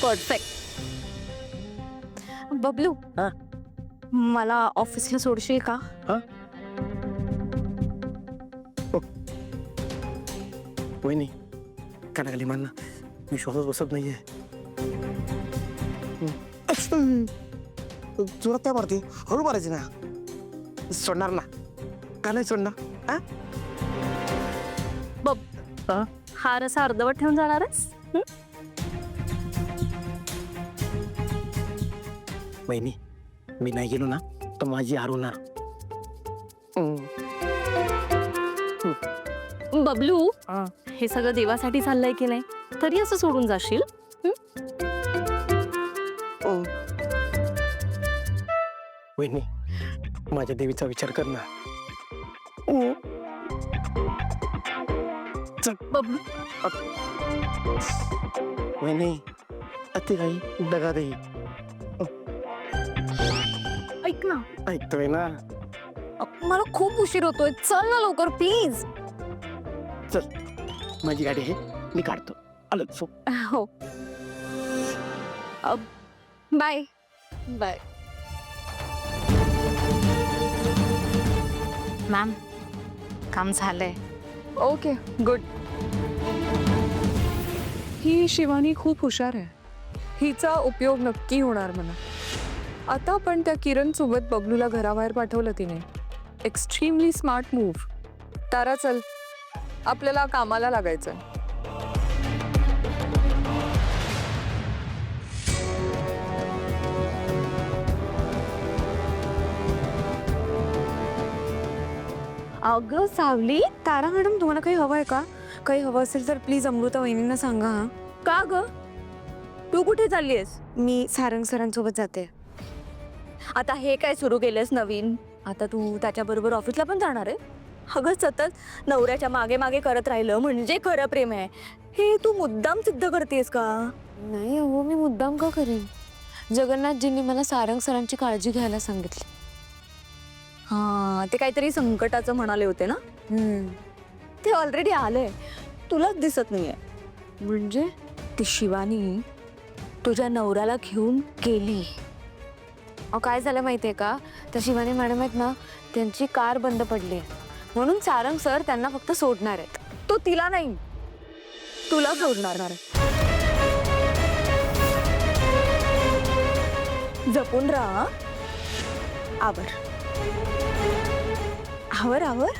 Perfect. Bablu, हा? मला ऑफिसला सोडशील का? हा? वहिनी कानाखाली मान ना, विश्वासच बसत नाहीये. जोरात काय मारते? हळू मारायची ना. सोडणार ना, का नाही सोडणार? हा? बब हा? हार असा अर्धवट ठेवून जाणार आहेस? वहिनी मी नाही गेलो ना तर माझी हार होणार. बबलू, हे सगळं देवासाठी चाललंय की नाही, तरी असं सोडून जाशील? वहिनी माझ्या देवीचा विचार कर ना. बबलू, वहिनी अति काही दगा दे. ऐक ना, ऐकतोय ना. मला खूप उशीर होतोय, चल ना लवकर प्लीज. चल माझी गाडी आहे, मी काढतो. आलं सो. हो, बाय बाय. मॅम, काम झालंय. Okay good. ही शिवानी खूप हुशार आहे. हिचा उपयोग नक्की होणार मला. आता पण त्या किरण सोबत बबलूला घराबाहेर पाठवलं तिने. Extremely smart move. तारा चल, आपल्याला कामाला लागायचंय. अगं सावली, तारा मॅडम तुम्हाला काही हवंय का? काही हवं असेल तर प्लीज अमृता वहिनींना सांगा. हा, का ग? तू कुठे चाललीयस? मी सारंग सरांसोबत जाते. आता हे काय सुरू केलंस नवीन? आता तू त्याच्याबरोबर ऑफिसला पण जाणार आहे? अगं सतत नवऱ्याच्या मागे मागे करत राहिलं म्हणजे खरं प्रेम आहे. हे तू मुद्दाम सिद्ध करतेस का? नाही हो, मी मुद्दाम का करेन? जगन्नाथजींनी मला सारंग सरांची काळजी घ्यायला सांगितली. हा, ते काहीतरी संकटाचं म्हणाले होते ना? ते ऑलरेडी आलंय, तुलाच दिसत नाहीये. म्हणजे ती शिवानी तुझ्या नवऱ्याला घेऊन गेली. काय झालं माहितीये का, त्या शिवानी मॅडम आहेत ना, त्यांची कार बंद पडली म्हणून सारंग सर त्यांना फक्त सोडणार आहेत. तो तिला नाही, तुला सोडणार आहे. जपून राहा. आवर आवर आवर.